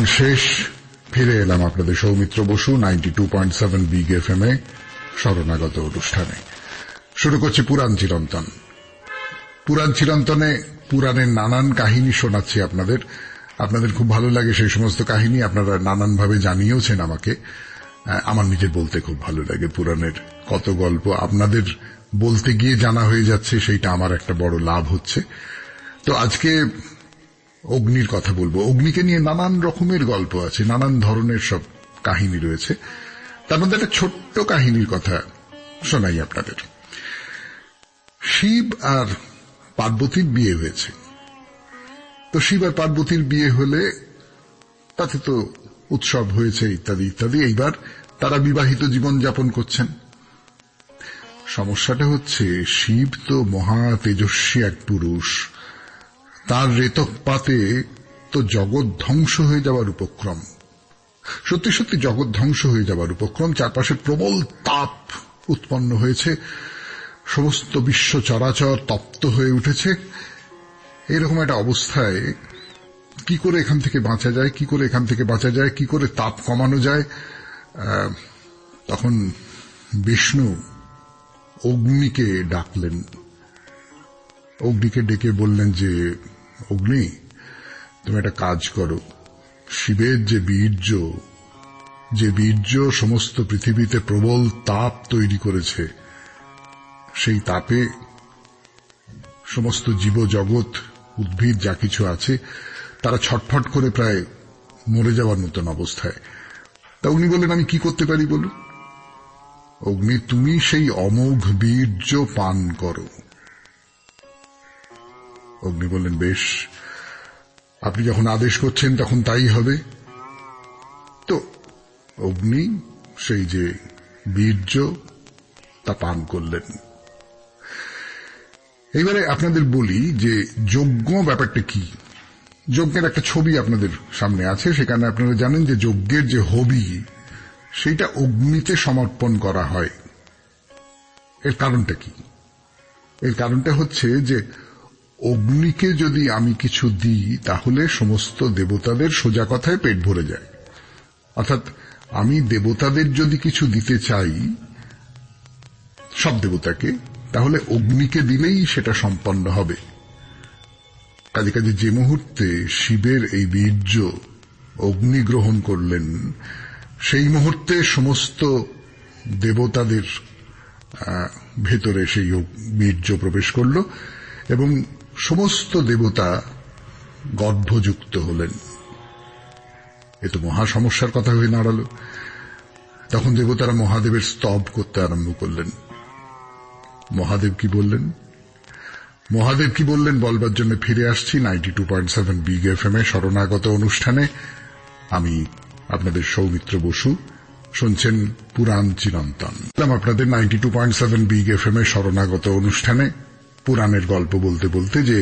গান শেষ, ফিরে এলাম আপনাদের সৌমিত্র বসু 92.7 বিগ এফএম এ শরণাগত অনুষ্ঠানে। শুরু করছি পুরাণ চিরন্তন। পুরাণ চিরন্তনে পুরাণের নানান কাহিনী শোনাচ্ছি আপনাদের খুব ভালো লাগে সেই সমস্ত কাহিনী। আপনারা নানানভাবে জানিয়েওছেন আমাকে। আমার নিজের বলতে খুব ভালো লাগে। পুরাণের কত গল্প আপনাদের বলতে গিয়ে জানা হয়ে যাচ্ছে, সেইটা আমার একটা বড় লাভ হচ্ছে। তো আজকে অগ্নির কথা বলবো। অগ্নিকে নিয়ে নানান রকমের গল্প আছে, নানান ধরনের সব কাহিনী রয়েছে। তার মধ্যে একটা ছোট্ট কাহিনীর কথা শোনাই আপনাদের। শিব আর পার্বতীর বিয়ে হয়েছে। তো শিব আর পার্বতীর বিয়ে হলে তাতে তো উৎসব হয়েছে ইত্যাদি ইত্যাদি। এইবার তারা বিবাহিত জীবন যাপন করছেন। সমস্যাটা হচ্ছে শিব তো মহা তেজস্বী এক পুরুষ, তার রেতকপাতে তো জগৎ ধ্বংস হয়ে যাওয়ার উপক্রম। সত্যি সত্যি জগৎ ধ্বংস হয়ে যাওয়ার উপক্রম। চারপাশে প্রবল তাপ উৎপন্ন হয়েছে, সমস্ত বিশ্ব চরাচর তপ্ত হয়ে উঠেছে। এরকম একটা অবস্থায় কি করে এখান থেকে বাঁচা যায়, কি করে তাপ কমানো যায়। তখন বিষ্ণু অগ্নিকে ডাকলেন। অগ্নিকে ডেকে বললেন যে, অগ্নি, তুমি একটা কাজ করো। শিবের যে বীর্য সমস্ত পৃথিবীতে প্রবল তাপ তৈরি করেছে, সেই তাপে সমস্ত জীবজগৎ, উদ্ভিদ যা কিছু আছে তারা ছটফট করে প্রায় মরে যাওয়ার মতন অবস্থায়। তা উনি বললেন, আমি কি করতে পারি বলুন? অগ্নি, তুমি সেই অমোঘ বীর্য পান করো। অগ্নি বললেন, বেশ, আপনি যখন আদেশ করছেন তখন তাই হবে। তো অগ্নি সেই যে বীর্য তা পান করলেন। এইবারে আপনাদের বলি যে যজ্ঞ ব্যাপারটা কি। যজ্ঞের একটা ছবি আপনাদের সামনে আছে। সেখানে আপনারা জানেন যে যজ্ঞের যে হবি সেইটা অগ্নিতে সমর্পণ করা হয়। এর কারণটা কি? এর কারণটা হচ্ছে যে অগ্নিকে যদি আমি কিছু দিই তাহলে সমস্ত দেবতাদের সোজা কথায় পেট ভরে যায়। অর্থাৎ আমি দেবতাদের যদি কিছু দিতে চাই, সব দেবতাকে, তাহলে অগ্নিকে দিলেই সেটা সম্পন্ন হবে। কাজে কাজে যে মুহূর্তে শিবের এই বীর্য অগ্নি গ্রহণ করলেন, সেই মুহূর্তে সমস্ত দেবতাদের ভেতরে সেই বীর্য প্রবেশ করল এবং সমস্ত দেবতা গর্ভযুক্ত হলেন। এ তো মহা সমস্যার কথা হয়ে দাঁড়ালো। তখন দেবতারা মহাদেবের স্তব করতে আরম্ভ করলেন। মহাদেব কি বললেন বলবার জন্য ফিরে আসছি 92.7 বিগ এফএম এ শরণাগত অনুষ্ঠানে। আমি আপনাদের সৌমিত্র বসু, শুনছেন পুরাণ চিরন্তন। আপনাদের 92.7 বিগ এফএম এ শরণাগত অনুষ্ঠানে পুরাণের গল্প বলতে বলতে যে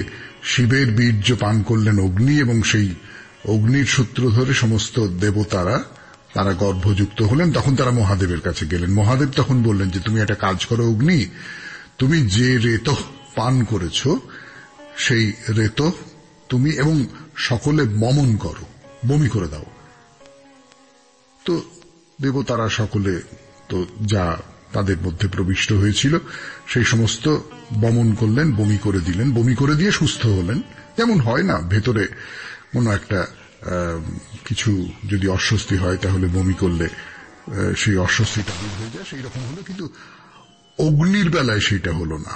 শিবের বীর্য পান করলেন অগ্নি এবং সেই অগ্নির সূত্র ধরে সমস্ত দেবতারা তারা গর্ভযুক্ত হলেন। তখন তারা মহাদেবের কাছে গেলেন। মহাদেব তখন বললেন যে, তুমি একটা কাজ করো অগ্নি, তুমি যে রেত পান করেছ সেই রেত তুমি এবং সকলে বমন করো, বমি করে দাও। তো দেবতারা সকলে তো যা তাদের মধ্যে প্রবিষ্ট হয়েছিল সেই সমস্ত বমন করলেন, বমি করে দিলেন। বমি করে দিয়ে সুস্থ হলেন। যেমন হয় না, ভেতরে কোনো একটা কিছু যদি অস্বস্তি হয় তাহলে বমি করলে সেই অস্বস্তিটা দূর হয়ে যায়, সেই রকম হলো। কিন্তু অগ্নির বেলায় সেটা হলো না।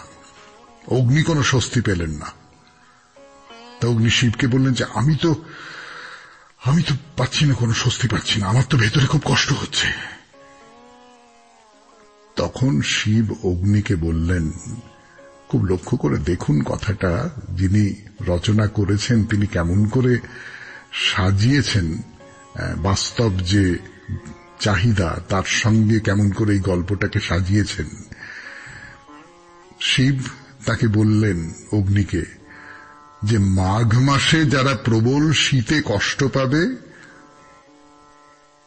অগ্নি কোনো স্বস্তি পেলেন না। তা অগ্নি শিবকে বললেন যে, আমি তো পাচ্ছি না, কোনো স্বস্তি পাচ্ছি না, আমার তো ভেতরে খুব কষ্ট হচ্ছে। তখন শিব অগ্নিকে বললেন, খুব লক্ষ্য করে দেখুন কথাটা, যিনি রচনা করেছেন তিনি কেমন করে সাজিয়েছেন বাস্তব যে চাহিদা তার সঙ্গে কেমন করে এই গল্পটাকে সাজিয়েছেন। শিব তাকে বললেন, অগ্নিকে, যে মাঘ মাসে যারা প্রবল শীতে কষ্ট পাবে,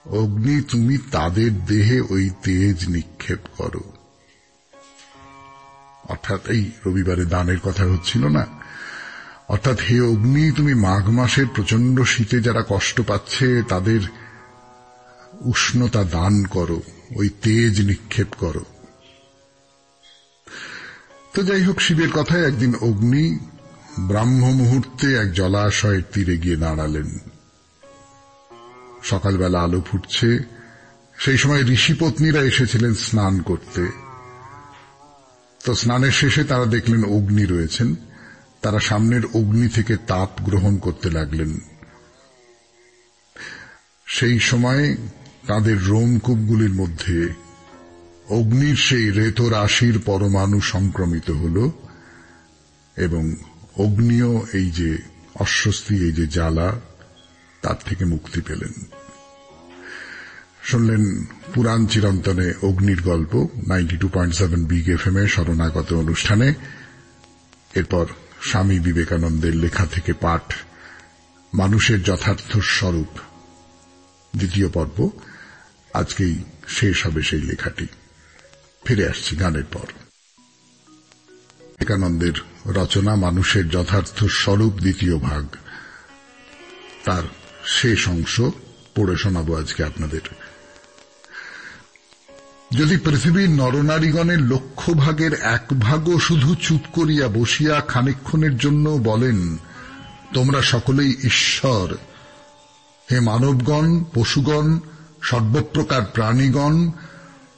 অগ্নি তুমি তাদের দেহে ওই তেজ নিক্ষেপ করো। অর্থাৎ এই রবিবারে দানের কথা হচ্ছিল না, অর্থাৎ হে অগ্নি, তুমি মাঘ মাসের প্রচন্ড শীতে যারা কষ্ট পাচ্ছে তাদের উষ্ণতা দান করো, ওই তেজ নিক্ষেপ করো। তো যাই হোক, শিবের কথায় একদিন অগ্নি ব্রাহ্ম মুহূর্তে এক জলাশয়ের তীরে গিয়ে দাঁড়ালেন। সকালবেলা আলো ফুটছে, সেই সময় ঋষিপত্নীরা এসেছিলেন স্নান করতে। তো স্নানের শেষে তারা দেখলেন অগ্নি রয়েছেন। তারা সামনের অগ্নি থেকে তাপ গ্রহণ করতে লাগলেন। সেই সময় তাদের রোমকূপগুলির মধ্যে অগ্নির সেই রেত রাশির পরমাণু সংক্রমিত হল এবং অগ্নিও এই যে অস্বস্তি, এই যে জ্বালা, তার থেকে মুক্তি পেলেন। শুনলেন পুরাণ চিরন্তনে অগ্নির গল্প 92.7 বিগ এফএম এ শরণাগত অনুষ্ঠানে। এরপর স্বামী বিবেকানন্দের লেখা থেকে পাঠ, মানুষের যথার্থ স্বরূপ, দ্বিতীয় পর্ব। আজকেই শেষ হবে সেই লেখাটি। ফিরে আসছি গানের পর। বিবেকানন্দের রচনা মানুষের যথার্থ স্বরূপ দ্বিতীয় ভাগ, তার শেষ অংশ পড়ে শোনাবো আজকে আপনাদের। যদি পৃথিবীর নরনারীগণের 1,00,000 ভাগের 1 ভাগও শুধু চুপ করিয়া বসিয়া খানিকক্ষণের জন্য বলেন, তোমরা সকলেই ঈশ্বর, হে মানবগণ, পশুগণ, সর্বপ্রকার প্রাণীগণ,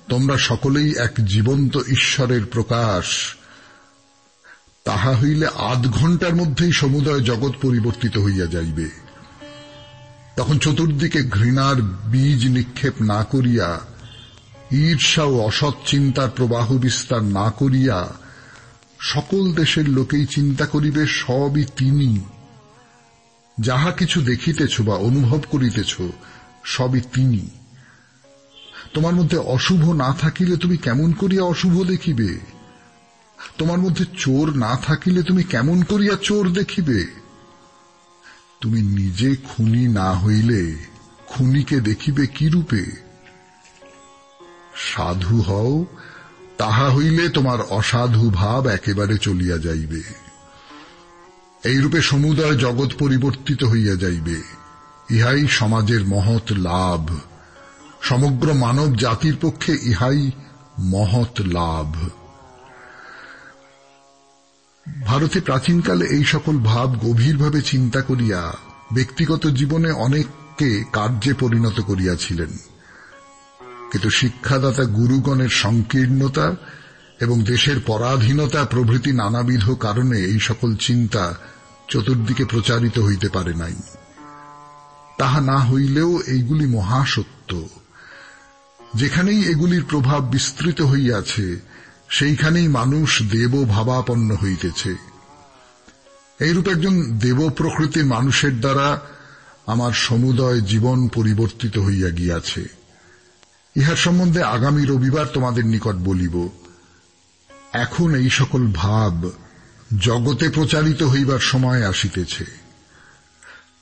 তোমরা সকলেই এক জীবন্ত ঈশ্বরের প্রকাশ, তাহা হইলে 8 ঘণ্টার মধ্যেই সমুদয় জগৎ পরিবর্তিত হইয়া যাইবে। তখন চতুর্দিকে ঘৃণার বীজ নিক্ষেপ না করিয়া, ঈর্ষা ও অসৎ চিন্তার প্রবাহ বিস্তার না করিয়া সকল দেশের লোকেই চিন্তা করিবে সবই তিনি। যাহা কিছু দেখিতেছ বা অনুভব করিতেছ সবই তিনি। তোমার মধ্যে অশুভ না থাকিলে তুমি কেমন করিয়া অশুভ দেখিবে? তোমার মধ্যে চোর না থাকিলে তুমি কেমন করিয়া চোর দেখিবে? তুমি নিজে খুনি না হইলে খুনিকে দেখিবে কি রূপে? সাধু হও, তাহা হইলে তোমার অসাধু ভাব একেবারে চলিয়া যাইবে। এইরূপে সমুদয় জগৎ পরিবর্তিত হইয়া যাইবে। ইহাই সমাজের মহৎ লাভ। সমগ্র মানব জাতির পক্ষে ইহাই মহৎ লাভ। ভারতে প্রাচীনকালে এই সকল ভাব গভীরভাবে চিন্তা করিয়া ব্যক্তিগত জীবনে অনেককে কার্যে পরিণত করিয়াছিলেন। কিন্তু শিক্ষাদাতা গুরুগণের সংকীর্ণতা এবং দেশের পরাধীনতা প্রভৃতি নানাবিধ কারণে এই সকল চিন্তা চতুর্দিকে প্রচারিত হইতে পারে নাই। তাহা না হইলেও এইগুলি মহাসত্য। যেখানেই এগুলির প্রভাব বিস্তৃত হইয়াছে সেইখানেই মানুষ দেব ভাবাপন্ন হইতেছে। এইরূপ একজন দেব প্রকৃতির মানুষের দ্বারা আমার সমুদয় জীবন পরিবর্তিত হইয়া গিয়াছে। ইহার সম্বন্ধে আগামী রবিবার তোমাদের নিকট বলিব। এখন এই সকল ভাব জগতে প্রচারিত হইবার সময় আসিতেছে।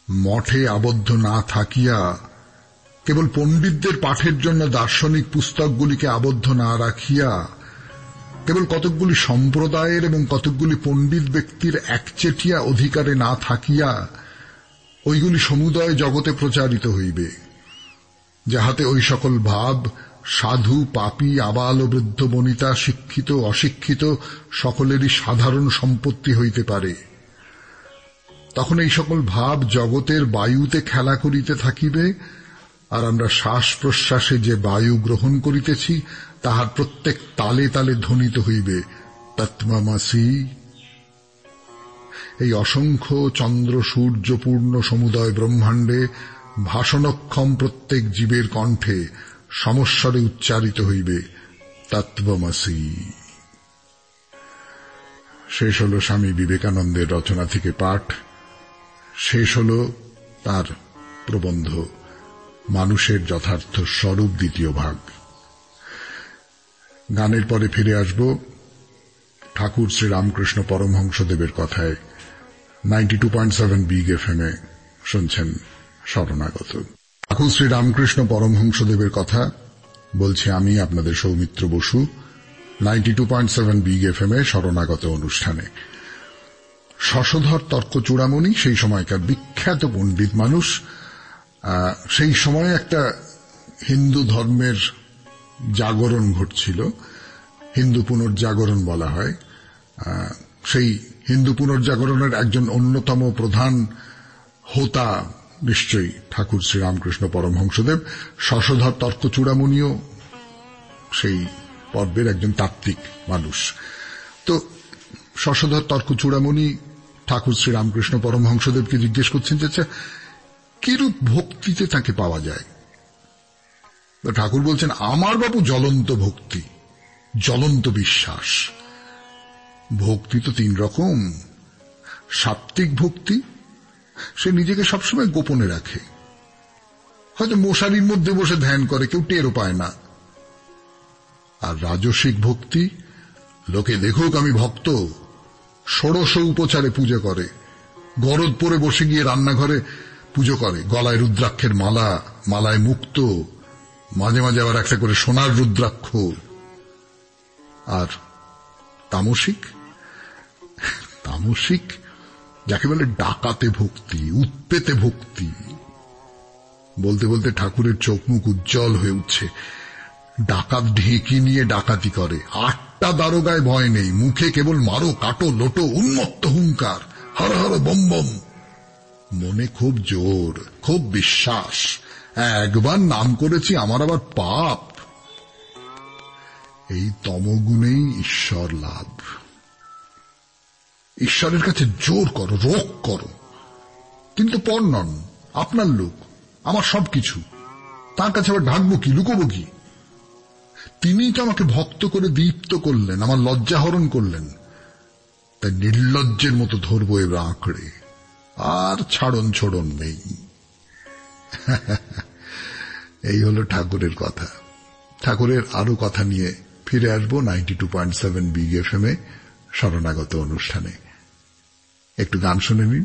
মঠে আবদ্ধ না থাকিয়া, কেবল পণ্ডিতদের পাঠের জন্য দার্শনিক পুস্তকগুলিকে আবদ্ধ না রাখিয়া, কেবল কতকগুলি সম্প্রদায়ের এবং কতকগুলি পণ্ডিত ব্যক্তির একচেটিয়া অধিকারে না থাকিয়া ওইগুলি সমুদয় জগতে প্রচারিত হইবে, যাহাতে ওই সকল ভাব সাধু, পাপী, আবাল ও বৃদ্ধ বনিতা, শিক্ষিত অশিক্ষিত সকলেরই সাধারণ সম্পত্তি হইতে পারে। তখন এই সকল ভাব জগতের বায়ুতে খেলা করিতে থাকিবে, আর আমরা শ্বাস প্রশ্বাসে যে বায়ু গ্রহণ করিতেছি তাহার প্রত্যেক তালে তালে ধ্বনিত হইবে তত্ত্বমসি। এই অসংখ্য চন্দ্র সূর্যপূর্ণ সমুদয় ব্রহ্মাণ্ডে ভাষণক্ষম প্রত্যেক জীবের কণ্ঠে সমস্বরে উচ্চারিত হইবে তত্ত্বমসি। শেষ হল স্বামী বিবেকানন্দের রচনা থেকে পাঠ, শেষ হল তার প্রবন্ধ মানুষের যথার্থ স্বরূপ দ্বিতীয় ভাগ। গানের পরে ফিরে আসব ঠাকুর শ্রী রামকৃষ্ণ পরমহংসদেবের কথায়। 92.7 বিগ এফএম এ শুনছেন শরণাগত। ঠাকুর শ্রী রামকৃষ্ণ পরমহংসদেবের কথা বলছি আমি, আপনাদের সৌমিত্র বসু, 92.7 বিগ এফএম এ শরণাগত অনুষ্ঠানে। শশধর তর্ক চূড়ামণি সেই সময়কার বিখ্যাত পণ্ডিত মানুষ। সেই সময় একটা হিন্দু ধর্মের জাগরণ ঘটছিল, হিন্দু পুনর্জাগরণ বলা হয়। সেই হিন্দু পুনর্জাগরণের একজন অন্যতম প্রধান হোতা নিশ্চয়ই ঠাকুর শ্রীরামকৃষ্ণ পরমহংসদেব। শশধর তর্ক চূড়ামণিও সেই পর্বের একজন তাত্ত্বিক মানুষ। তো শশধর তর্ক চূড়ামণি ঠাকুর শ্রীরামকৃষ্ণ পরমহংসদেবকে জিজ্ঞেস করছেন যে কিরূপ ভক্তিতে তাকে পাওয়া যায়। ঠাকুর বলছেন, আমার বাবু জ্বলন্ত ভক্তি, জ্বলন্ত বিশ্বাস। ভক্তি তো 3 রকম। সাত্ত্বিক ভক্তি, সে নিজেকে সবসময় গোপনে রাখে, হয়তো মশারির মধ্যে বসে ধ্যান করে, কেউ টেরও পায় না। আর রাজসিক ভক্তি, লোকে দেখুক আমি ভক্ত, ষোড়শ উপচারে পুজো করে, গরদ পরে বসে গিয়ে রান্নাঘরে পুজো করে, গলায় রুদ্রাক্ষের মালা, মালায় মুক্ত, মাঝে মাঝে আবার একটা করে সোনার রুদ্রাক্ষ। আর তামসিক, তামসিক যাকে বলে ডাকাতে ভক্তি, উৎপেতে ভক্তি। বলতে বলতে ঠাকুরের চোখ মুখ উজ্জ্বল হয়ে উঠছে। ডাকাত ঢেঁকি নিয়ে ডাকাতি করে, 8টা দারোগায় ভয় নেই, মুখে কেবল মারো কাটো লোটো, উন্মত্ত হুঙ্কার, হর হর বম বম। মনে খুব জোর, খুব বিশ্বাস, একবার নাম করেছি আমার আবার পাপ। এই তমগুণেই ঈশ্বর লাভ। ঈশ্বরের কাছে জোর করো, রোগ করো, কিন্তু পর নন, আপনার লোক, আমার সবকিছু, তার কাছে আবার ঢাকবো কি, লুকোবো কি? তিনিই তো আমাকে ভক্ত করে দীপ্ত করলেন, আমার লজ্জা হরণ করলেন, তাই নির্লজ্জের মতো ধরবো এবার আঁকড়ে, আর ছাড়ন ছোড়ন নেই। এই হলো ঠাকুরের কথা। ঠাকুরের আরো কথা নিয়ে ফিরে আসবো 92.7 বিগ এফএম-এ শরণাগত অনুষ্ঠানে। একটু গান শুনে নিন।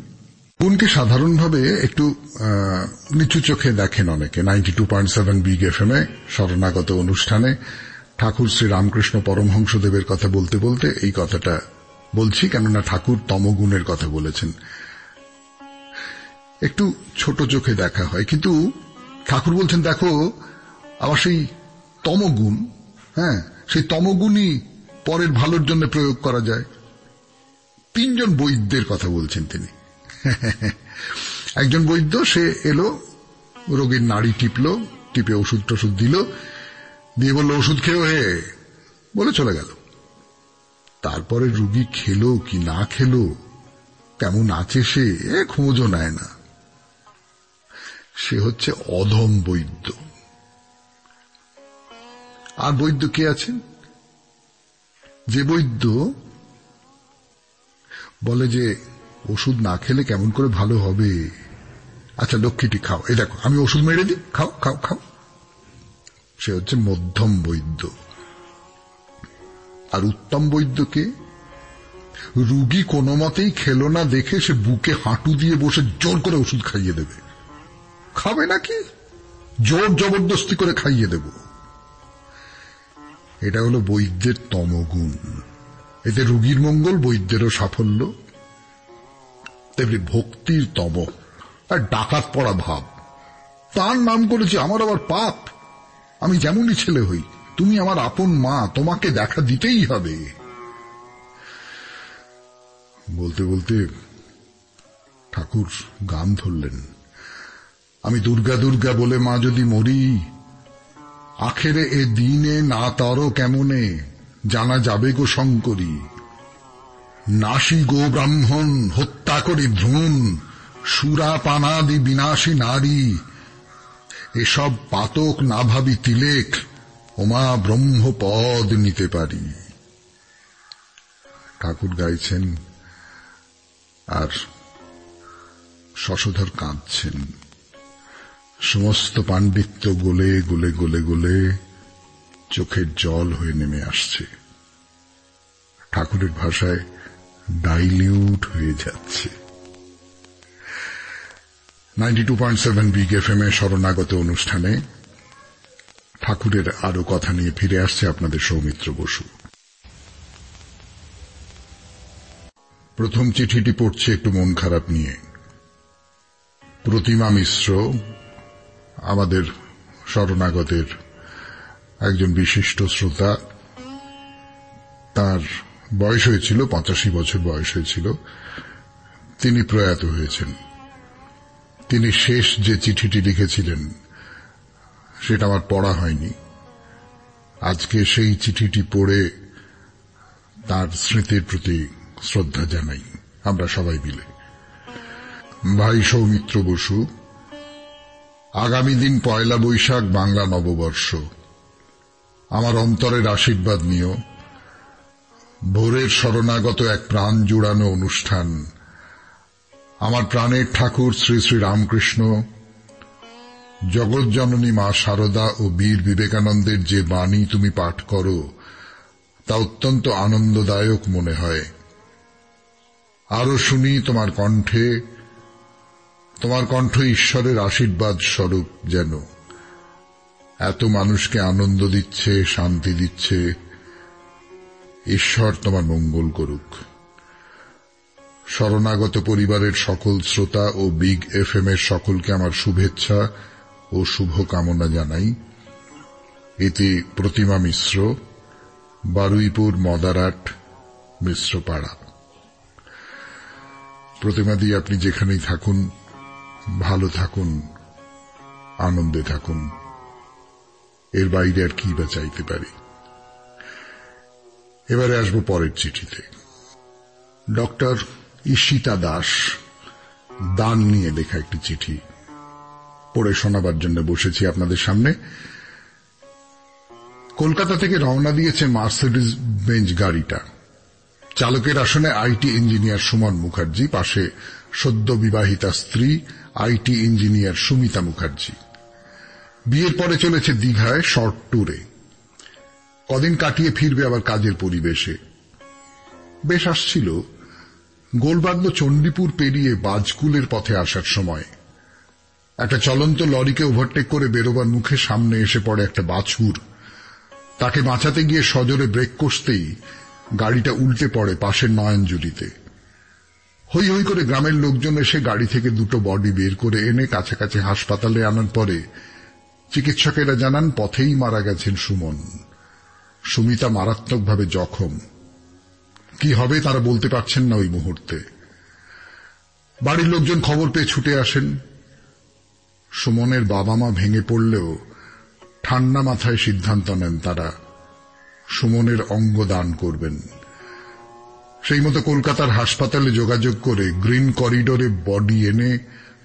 গুণকে সাধারণভাবে একটু নিচু চোখে দেখেন অনেকে। 92.7 বিগ এফএম-এ শরণাগত অনুষ্ঠানে ঠাকুর শ্রী রামকৃষ্ণ পরমহংসদেবের কথা বলতে বলতে এই কথাটা বলছি, কেননা ঠাকুর তমগুণের কথা বলেছেন। একটু ছোট চোখে দেখা হয়, কিন্তু ঠাকুর বলছেন দেখো আবার সেই তমগুণ, সেই তমগুণই পরের ভালোর জন্য প্রয়োগ করা যায়। 3 জন বৈদ্যের কথা বলছেন তিনি। একজন বৈদ্য, সে এলো, রোগীর নাড়ি টিপলো, টিপে ওষুধ টষুধ দিল, দিয়ে বলল ওষুধ খেয়েও হে, বলে চলে গেল। তারপরে রুগী খেলো কি না খেলো, কেমন আছে সে, খোঁজও নেয় না। সে হচ্ছে অধম বৈদ্য। আর বৈদ্য কে আছেন? যে বৈদ্য বলে যে ওষুধ না খেলে কেমন করে ভালো হবে, আচ্ছা লক্ষ্মীটি খাও, এই দেখো আমি ওষুধ মেরে দিই, খাও খাও খাও। সে হচ্ছে মধ্যম বৈদ্য। আর উত্তম বৈদ্যকে, রুগী কোনো মতেই খেলো না দেখে সে বুকে হাঁটু দিয়ে বসে জোর করে ওষুধ খাইয়ে দেবে। খাবে নাকি, জোর জবরদস্তি করে খাইয়ে দেব। এটা হলো বৈদ্যের তমগুণ। এতে রুগীর মঙ্গল, বৈদ্যেরও সাফল্য। তেমনি ভক্তির তম, আর ডাকাত পড়া ভাব। তার নাম করেছি, আমার আবার পাপ, আমি যেমনই ছেলে হই, তুমি আমার আপন মা, তোমাকে দেখা দিতেই হবে। বলতে বলতে ঠাকুর গান ধরলেন। আমি দুর্গা দুর্গা বলে মা যদি মরি, আখেরে এ দিনে না তারও কেমনে জানা যাবে গো শঙ্করী। নাসী গো ব্রাহ্মণ হত্যা করি ভ্রূণ, সুরা পানাদি বিনাশী নারী, এসব পাতক না ভাবি তিলেক, ওমা ব্রহ্মপদ নিতে পারি। ঠাকুর গাইছেন আর শশধর কাঁদছেন। সমস্ত পাণ্ডিত্য গলে গলে গলে গলে চোখের জল হয়ে নেমে আসছে। ঠাকুরের ভাষায় ডাইলিউট হয়ে যাচ্ছে। 92.7 বিগ এফএম-এ শরণাগত অনুষ্ঠানে ঠাকুরের আরো কথা নিয়ে ফিরে আসছে আপনাদের সৌমিত্র বসু। প্রথম চিঠিটি পড়ছি একটু মন খারাপ নিয়ে। প্রতিমা মিশ্র আমাদের শরণাগতের একজন বিশিষ্ট শ্রোতা। তার বয়স হয়েছিল 85 বছর বয়স হয়েছিল। তিনি প্রয়াত হয়েছেন। তিনি শেষ যে চিঠিটি লিখেছিলেন সেটা আমার পড়া হয়নি। আজকে সেই চিঠিটি পড়ে তার স্মৃতির প্রতি শ্রদ্ধা জানাই আমরা সবাই মিলে। ভাই সৌমিত্র বসু, আগামী দিন 1 বৈশাখ বাংলা নববর্ষ। আমার অন্তরের আশীর্বাদ নিও। ভোরের শরণাগত এক প্রাণ জুড়ানো অনুষ্ঠান। আমার প্রাণের ঠাকুর শ্রী শ্রী রামকৃষ্ণ, জগৎজননী মা শারদা ও বীর বিবেকানন্দের যে বাণী তুমি পাঠ করো তা অত্যন্ত আনন্দদায়ক মনে হয়। আরো শুনি তোমার কণ্ঠে, তোমার কণ্ঠ ঈশ্বরের আশীর্বাদ স্বরূপ যেন এত মানুষকে আনন্দ দিচ্ছে, শান্তি দিচ্ছে। ঈশ্বর তোমার মঙ্গল করুক। শরণাগত পরিবারের সকল শ্রোতা ও বিগ এফএম এর সকলকে আমার শুভেচ্ছা ও শুভকামনা জানাই। এতে প্রতিমা মিশ্র, বারুইপুর মদারাট মিশ্রপাড়া। প্রতিমা দি, আপনি যেখানেই থাকুন ভালো থাকুন, আনন্দে থাকুন। এর বাইরে আর কি বা চাইতে পারি। এবারে আসবো পরের চিঠিতে। ডক্টর ঈশিতা দাস দান নিয়ে লেখা একটি চিঠি পড়ে শোনাবার জন্য বসেছি আপনাদের সামনে। কলকাতা থেকে রওনা দিয়েছে মার্সিডিজ বেঞ্জ গাড়িটা। চালকের আসনে আইটি ইঞ্জিনিয়ার সুমন মুখার্জি, পাশে সদ্য বিবাহিতা স্ত্রী আইটি ইঞ্জিনিয়ার সুমিতা মুখার্জি। বিয়ের পরে চলেছে দীঘায় শর্ট ট্যুরে। কদিন কাটিয়ে ফিরবে আবার কাজের পরিবেশে। বেশ আসছিল। গোলবাগলো চণ্ডীপুর পেরিয়ে বাজকুলের পথে আসার সময় একটা চলন্ত লরিকে ওভারটেক করে বেরোবার মুখে সামনে এসে পড়ে একটা বাছুর। তাকে বাঁচাতে গিয়ে সজোরে ব্রেক কষতেই গাড়িটা উল্টে পড়ে পাশের নয়নজুলিতে। হই হই করে গ্রামের লোকজন এসে গাড়ি থেকে দুটো বডি বের করে এনে কাছাকাছি হাসপাতালে আনার পরে চিকিৎসকেরা জানান পথেই মারা গেছেন সুমন। সুমিতা মারাত্মকভাবে জখম। কি হবে তারা বলতে পারছেন না ওই মুহূর্তে। বাড়ির লোকজন খবর পেয়ে ছুটে আসেন। সুমনের বাবা মা ভেঙে পড়লেও ঠান্ডা মাথায় সিদ্ধান্ত নেন তারা সুমনের অঙ্গ দান করবেন। সেই মতো কলকাতার হাসপাতালে যোগাযোগ করে গ্রিন করিডোরে বডি এনে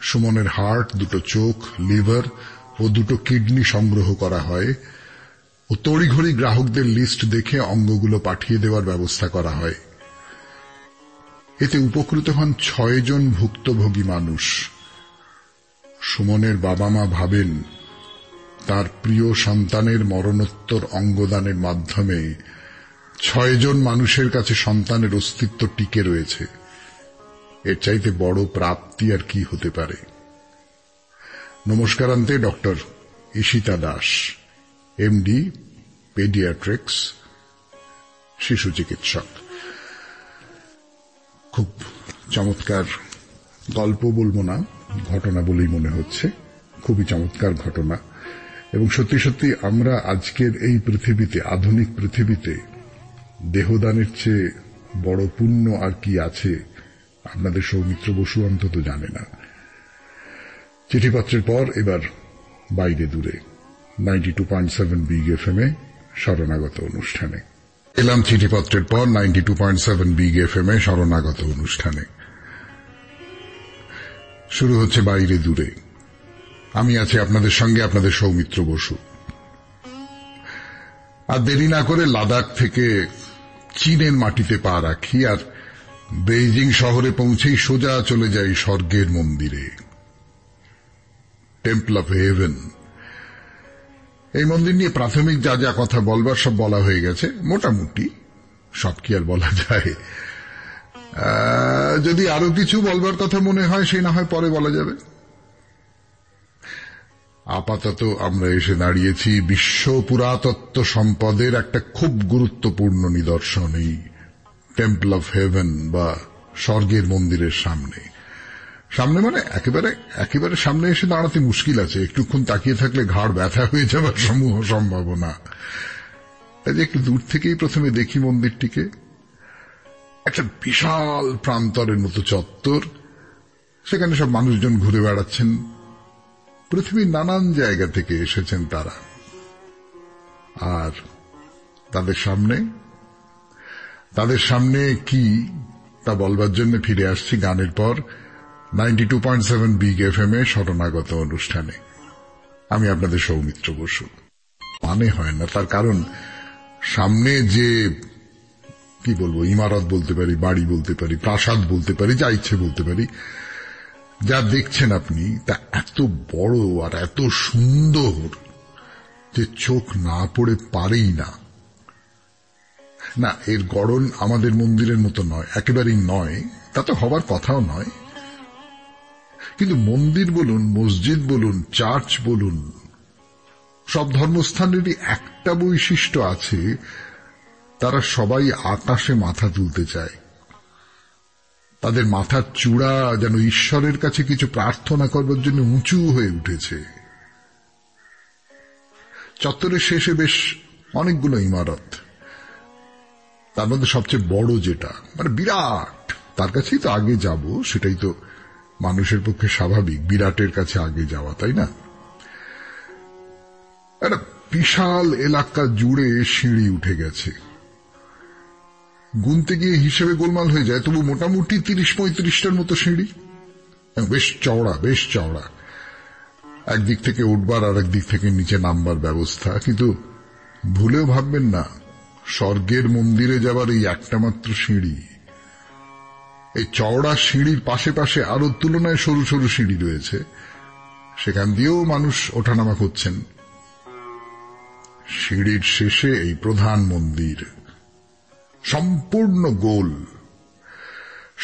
সুমনের হার্ট, দুটো চোখ, লিভার ও দুটো কিডনি সংগ্রহ করা হয় ও তড়িঘড়ি গ্রাহকদের লিস্ট দেখে অঙ্গগুলো পাঠিয়ে দেওয়ার ব্যবস্থা করা হয়। এতে উপকৃত হন 6 জন ভুক্তভোগী মানুষ। সুমনের বাবা মা ভাবেন তার প্রিয় সন্তানের মরণোত্তর অঙ্গদানের মাধ্যমে 6 জন মানুষের কাছে সন্তানের অস্তিত্ব টিকে রয়েছে। এর চাইতে বড় প্রাপ্তি আর কি হতে পারে। নমস্কারান্তে doctor Ishita Das, MD, pediatrics, শিশু চিকিৎসক। খুব চমৎকার গল্প বলবো না, ঘটনা বলেই মনে হচ্ছে। খুবই চমৎকার ঘটনা। এবং সত্যি সত্যি আমরা আজকের এই পৃথিবীতে, আধুনিক পৃথিবীতে দেহদানের চেয়ে বড় পুণ্য আর কি আছে আপনাদের সৌমিত্র বসু অন্তত জানে না। চিঠিপত্রের পর এবার বাইরে দূরে 92.7 বিগ এফএম এ শরণাগত অনুষ্ঠানে এলাম। চিঠিপত্রের পর 92.7 বিগ এফএম এ শরণাগত অনুষ্ঠানে শুরু হচ্ছে বাইরে দূরে। আমি আছি আপনাদের সঙ্গে, আপনাদের সৌমিত্র বসু। আর দেরি না করে লাদাখ থেকে চীনের মাটিতে পা রাখি আর বেইজিং শহরে পৌঁছেই সোজা চলে যাই স্বর্গের মন্দিরে, টেম্পল অফ হেভেন। এই মন্দির নিয়ে প্রাথমিক যা যা কথা বলবার সব বলা হয়ে গেছে মোটামুটি। সব কি আর বলা যায়? যদি আরো কিছু বলবার কথা মনে হয় সেই না হয় পরে বলা যাবে। আপাতত আমরা এসে দাঁড়িয়েছি বিশ্ব পুরাতত্ত্ব সম্পদের একটা খুব গুরুত্বপূর্ণ নিদর্শন, এই টেম্পল অফ হেভেন বা স্বর্গের মন্দিরের সামনে। সামনে মানে একেবারে সামনে এসে দাঁড়াতে মুশকিল আছে, একটুক্ষণ তাকিয়ে থাকলে ঘাড় ব্যথা হয়ে যাবার সমূহ সম্ভাবনা। তাই একটু দূর থেকেই প্রথমে দেখি মন্দিরটিকে। একটা বিশাল প্রান্তরের মতো চত্বর, সেখানে সব মানুষজন ঘুরে বেড়াচ্ছেন। পৃথিবীর নানান জায়গা থেকে এসেছেন তারা। আর তাদের সামনে কি তা বলবার জন্য ফিরে আসছি গানের পর 92.7 বিগ এফএম-এ শরণাগত অনুষ্ঠানে। আমি আপনাদের সৌমিত্র বসু। মানে হয় না, তার কারণ সামনে যে কি বলবো, ইমারত বলতে পারি, বাড়ি বলতে পারি, প্রাসাদ বলতে পারি, যা ইচ্ছে বলতে পারি, যা দেখছেন আপনি তা এত বড় আর এত সুন্দর যে চোখ না পড়ে পারেই না। না, এর গড়ন আমাদের মন্দিরের মতো নয়, একেবারেই নয়, তা তো হবার কথাও নয়। কিন্তু মন্দির বলুন, মসজিদ বলুন, চার্চ বলুন, সব ধর্মস্থানেরই একটা বৈশিষ্ট্য আছে, তারা সবাই আকাশে মাথা তুলতে চায়। তাদের মাথার চূড়া যেন ঈশ্বরের কাছে কিছু প্রার্থনা করবার জন্য উঁচু হয়ে উঠেছে। চত্বরের শেষে বেশ অনেকগুলো ইমারত, তার মধ্যে সবচেয়ে বড় যেটা মানে বিরাট, তার কাছেই তো আগে যাব, সেটাই তো মানুষের পক্ষে স্বাভাবিক, বিরাটের কাছে আগে যাওয়া, তাই না? একটা বিশাল এলাকা জুড়ে সিঁড়ি উঠে গেছে। গুনতে গিয়ে হিসেবে গোলমাল হয়ে যায়, তবু মোটামুটি 30-35টার মতো সিঁড়ি, বেশ চওড়া। একদিক থেকে উঠবার আর একদিক থেকে নিচে নামবার ব্যবস্থা। কিন্তু ভুলেও ভাববেন না স্বর্গের মন্দিরে যাবার এই একটা মাত্র সিঁড়ি। এই চওড়া সিঁড়ির পাশে পাশে আরো তুলনায় সরু সরু সিঁড়ি রয়েছে, সেখান দিয়েও মানুষ ওঠানামা করছেন। সিঁড়ির শেষে এই প্রধান মন্দির,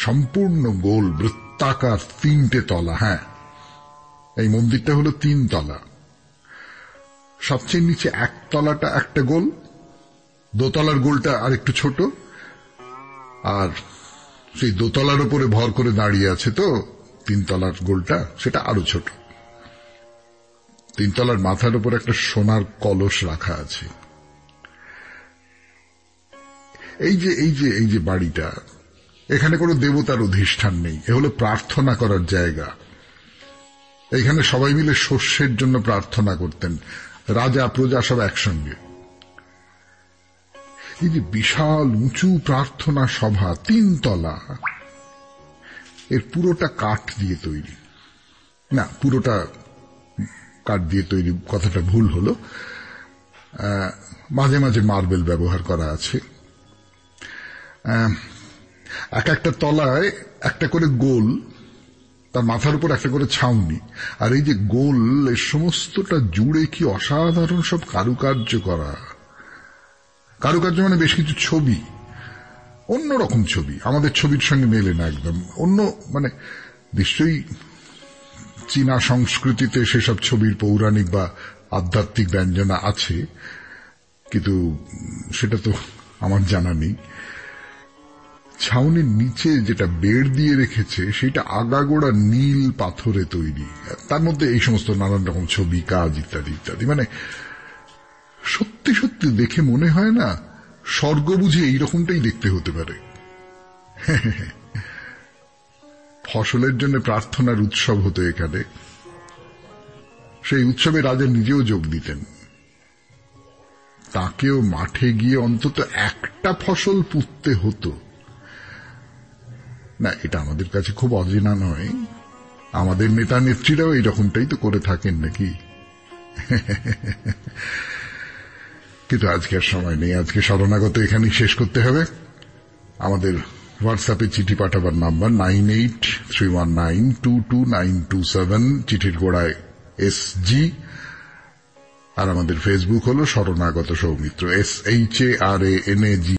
সম্পূর্ণ গোল বৃত্তাকার 3টে তলা। হ্যাঁ, এই মন্দিরটা হলো 3 তলা। সবচেয়ে নিচে 1 তলাটা একটা গোল, 2 তলার গোলটা আর একটু ছোট, আর সেই 2 তলার উপরে ভর করে দাঁড়িয়ে আছে তো 3 তলার গোলটা, সেটা আরো ছোট। 3 তলার মাথার উপর একটা সোনার কলস রাখা আছে। এই যে বাড়িটা, এখানে কোনো দেবতার অধিষ্ঠান নেই, এ হলো প্রার্থনা করার জায়গা। এখানে সবাই মিলে শস্যের জন্য প্রার্থনা করতেন, রাজা প্রজা সব একসঙ্গে। এই যে বিশাল উঁচু প্রার্থনা সভা, 3 তলা, এর পুরোটা কাঠ দিয়ে তৈরি। না, পুরোটা কাঠ দিয়ে তৈরি কথাটা ভুল হলো, মাঝে মাঝে মার্বেল ব্যবহার করা আছে। একটা তলায় একটা করে গোল, তার মাথার উপর একটা করে ছাউনি, আর এই যে গোল, এর সমস্তটা জুড়ে কি অসাধারণ সব কারুকার্য করা। কারুকার্য মানে বেশ কিছু ছবি, অন্যরকম ছবি, আমাদের ছবির সঙ্গে মেলে না, একদম অন্য। মানে নিশ্চয়ই চীনা সংস্কৃতিতে সেসব ছবির পৌরাণিক বা আধ্যাত্মিক ব্যঞ্জনা আছে, কিন্তু সেটা তো আমার জানা নেই। ছাউনির নিচে যেটা বেড় দিয়ে রেখেছে সেটা আগাগোড়া নীল পাথরে তৈরি, তার মধ্যে এই সমস্ত নানান রকম ছবি, কাজ, ইত্যাদি ইত্যাদি। মানে সত্যি সত্যি দেখে মনে হয় না স্বর্গ বুঝে এইরকমটাই দেখতে হতে পারে। ফসলের জন্য প্রার্থনার উৎসব হতো এখানে, সেই উৎসবে রাজা নিজেও যোগ দিতেন। তাকেও মাঠে গিয়ে অন্তত একটা ফসল পুঁততে হতো না। এটা আমাদের কাছে খুব অজানা নয়, আমাদের নেতা নেত্রীরাও এইরকমটাই তো করে থাকেন নাকি। কিন্তু আজকে আর সময় নেই, আজকে শরণাগত এখানেই শেষ করতে হবে। আমাদের হোয়াটসঅ্যাপে চিঠি পাঠাবার নাম্বার 9831922927, চিঠির গোড়ায় SG, আর আমাদের ফেসবুক হলো শরণাগত সৌমিত্র, SHARANAG।